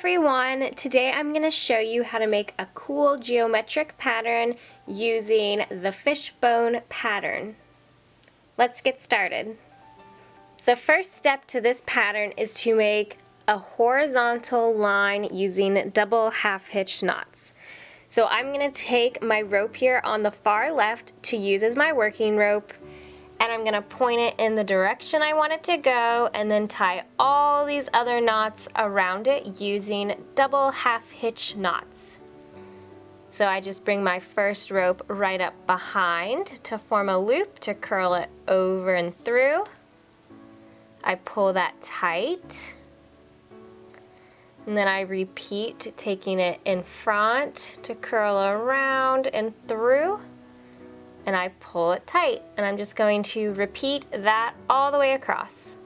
everyone! Today I'm going to show you how to make a cool geometric pattern using the fishbone pattern. Let's get started. The first step to this pattern is to make a horizontal line using double half hitch knots. So I'm going to take my rope here on the far left to use as my working rope, and I'm going to point it in the direction I want it to go and then tie all these other knots around it using double half hitch knots. So I just bring my first rope right up behind to form a loop to curl it over and through. I pull that tight, and then I repeat, taking it in front to curl around and through. And I pull it tight, and I'm just going to repeat that all the way across.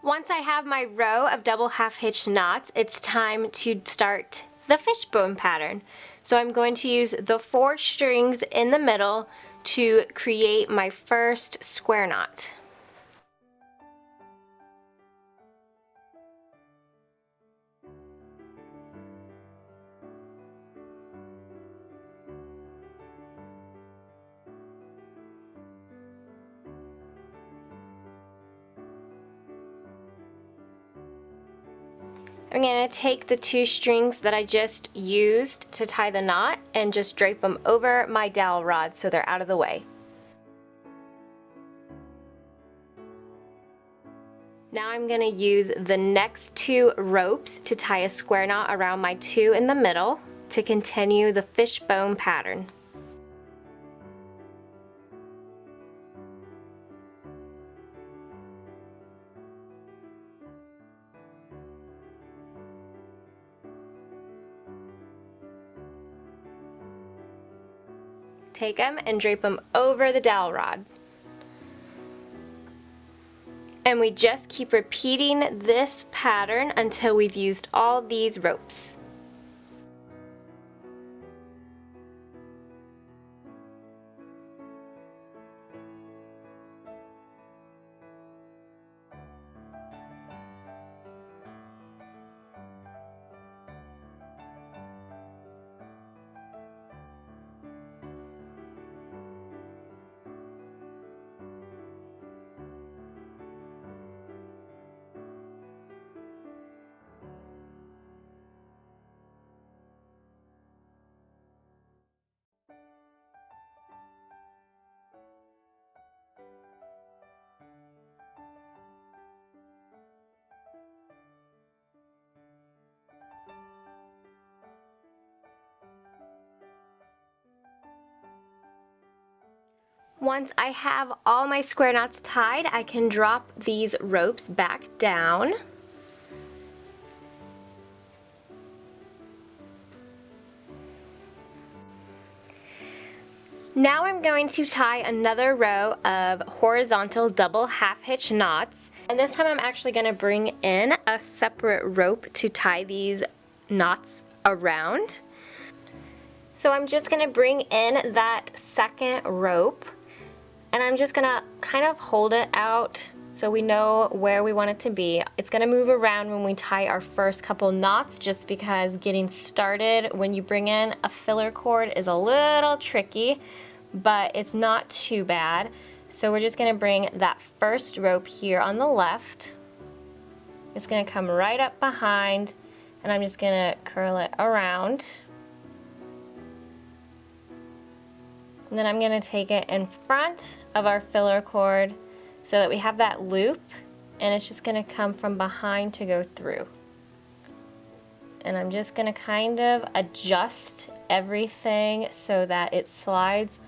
Once I have my row of double half hitch knots, it's time to start the fishbone pattern. So I'm going to use the 4 strings in the middle to create my first square knot. I'm going to take the 2 strings that I just used to tie the knot and just drape them over my dowel rod so they're out of the way. Now I'm going to use the next 2 ropes to tie a square knot around my 2 in the middle to continue the fishbone pattern. Take them and drape them over the dowel rod. And we just keep repeating this pattern until we've used all these ropes. Once I have all my square knots tied, I can drop these ropes back down. Now I'm going to tie another row of horizontal double half hitch knots, and this time I'm actually going to bring in a separate rope to tie these knots around. So I'm just going to bring in that second rope, and I'm just going to kind of hold it out so we know where we want it to be. It's going to move around when we tie our first couple knots, just because getting started when you bring in a filler cord is a little tricky, but it's not too bad. So we're just going to bring that first rope here on the left. It's going to come right up behind, and I'm just going to curl it around. And then I'm going to take it in front of our filler cord so that we have that loop, and it's just going to come from behind to go through. And I'm just going to kind of adjust everything so that it slides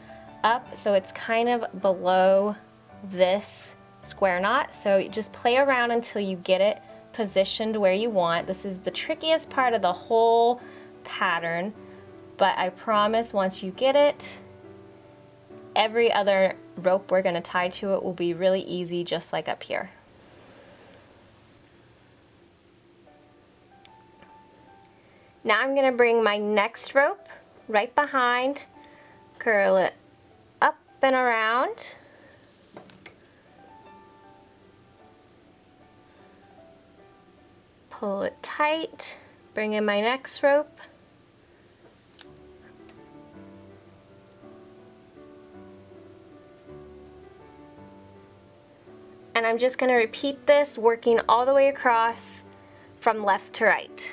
up so it's kind of below this square knot. So you just play around until you get it positioned where you want. This is the trickiest part of the whole pattern, but I promise once you get it, every other rope we're going to tie to it will be really easy, just like up here. Now I'm going to bring my next rope right behind, curl it up and around, pull it tight, bring in my next rope, and I'm just going to repeat this, working all the way across from left to right.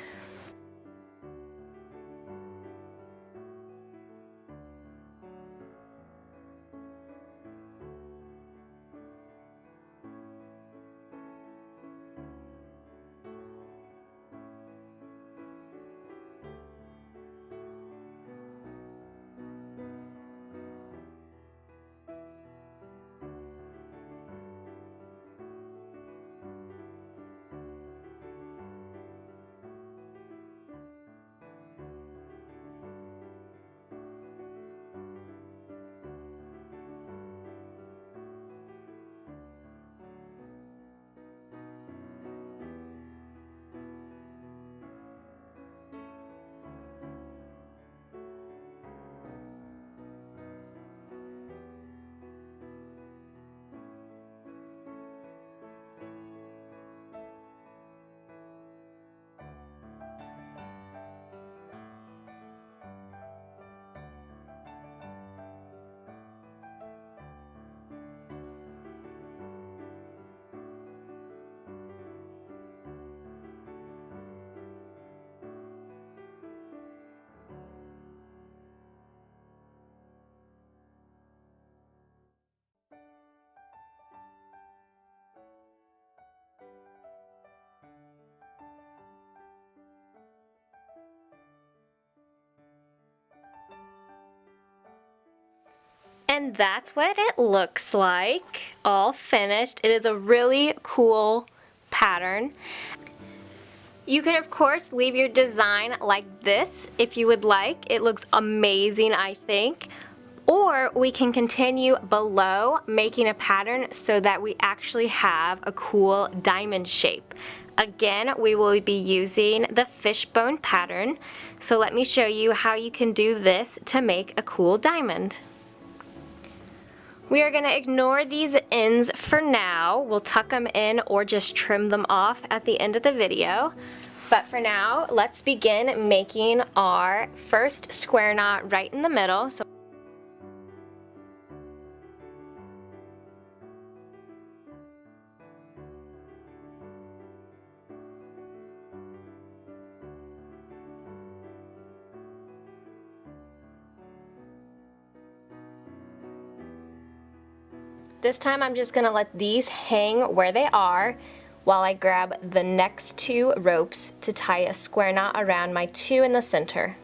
And that's what it looks like, all finished. It is a really cool pattern. You can of course leave your design like this if you would like. It looks amazing, I think. Or we can continue below making a pattern so that we actually have a cool diamond shape. Again, we will be using the fishbone pattern. So let me show you how you can do this to make a cool diamond. We are going to ignore these ends for now. We'll tuck them in or just trim them off at the end of the video. But for now, let's begin making our first square knot right in the middle. This time I'm just going to let these hang where they are while I grab the next two ropes to tie a square knot around my two in the center.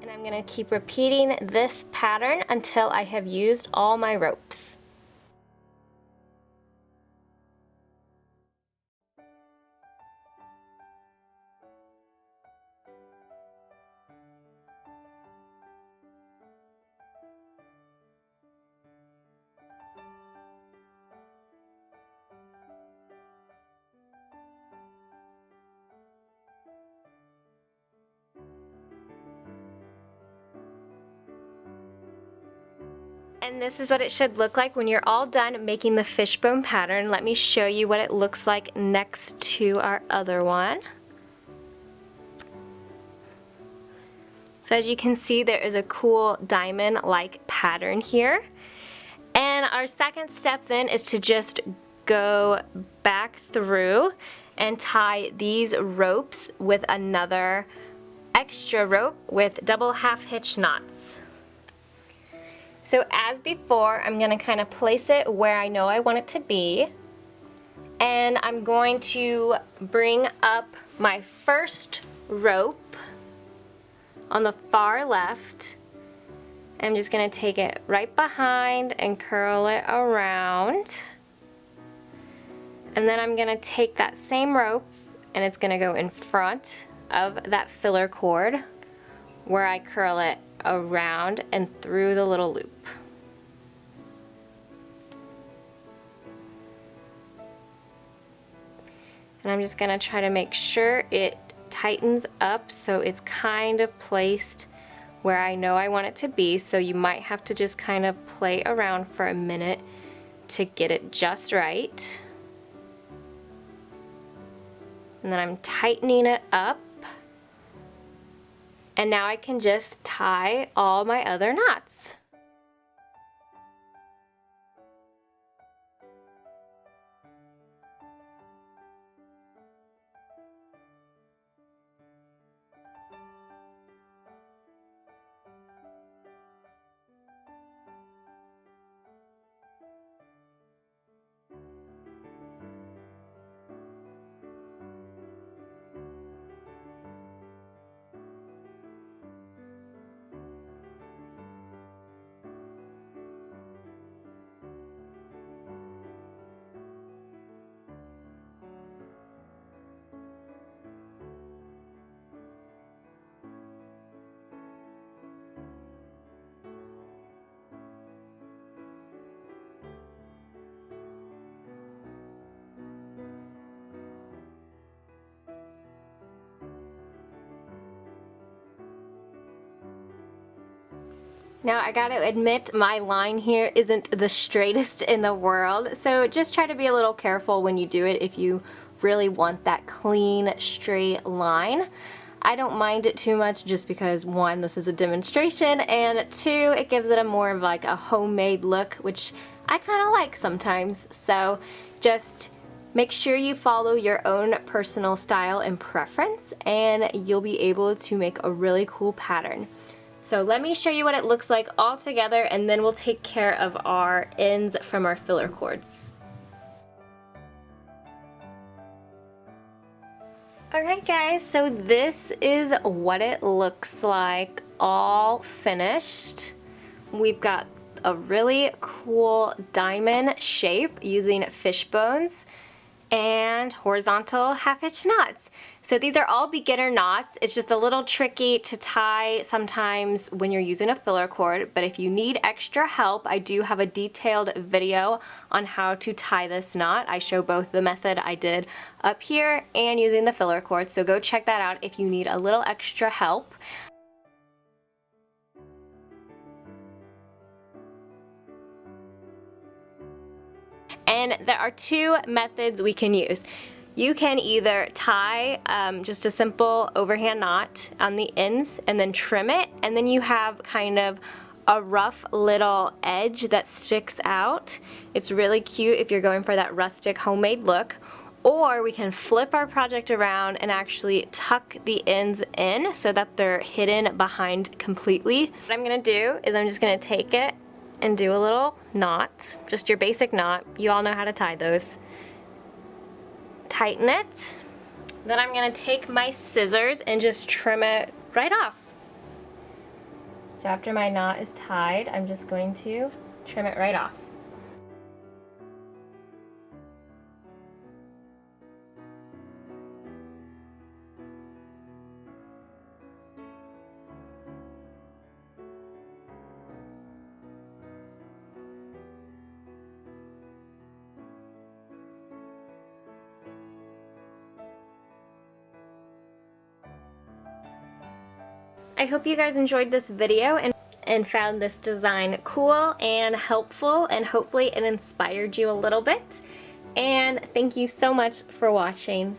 And I'm going to keep repeating this pattern until I have used all my ropes. And this is what it should look like when you're all done making the fishbone pattern. Let me show you what it looks like next to our other one. So as you can see, there is a cool diamond-like pattern here. And our second step then is to just go back through and tie these ropes with another extra rope with double half hitch knots. So as before, I'm going to kind of place it where I know I want it to be. And I'm going to bring up my first rope on the far left. I'm just going to take it right behind and curl it around. And then I'm going to take that same rope and it's going to go in front of that filler cord where I curl it around and through the little loop. And I'm just going to try to make sure it tightens up so it's kind of placed where I know I want it to be. So you might have to just kind of play around for a minute to get it just right. And then I'm tightening it up. And now I can just tie all my other knots. Now I gotta admit my line here isn't the straightest in the world, so just try to be a little careful when you do it if you really want that clean, straight line. I don't mind it too much just because, one, this is a demonstration, and two, it gives it a more of like a homemade look, which I kind of like sometimes. So just make sure you follow your own personal style and preference, and you'll be able to make a really cool pattern. So let me show you what it looks like all together, and then we'll take care of our ends from our filler cords. Alright guys, so this is what it looks like all finished. We've got a really cool diamond shape using fishbones and horizontal half hitch knots. So these are all beginner knots. It's just a little tricky to tie sometimes when you're using a filler cord, but if you need extra help, I do have a detailed video on how to tie this knot. I show both the method I did up here and using the filler cord, so go check that out if you need a little extra help. And there are two methods we can use. You can either tie just a simple overhand knot on the ends and then trim it, and then you have kind of a rough little edge that sticks out. It's really cute if you're going for that rustic homemade look. Or we can flip our project around and actually tuck the ends in so that they're hidden behind completely. What I'm gonna do is I'm just gonna take it and do a little knot, just your basic knot. You all know how to tie those. Tighten it. Then I'm gonna take my scissors and just trim it right off. So after my knot is tied, I'm just going to trim it right off. I hope you guys enjoyed this video and found this design cool and helpful, and hopefully it inspired you a little bit. And thank you so much for watching.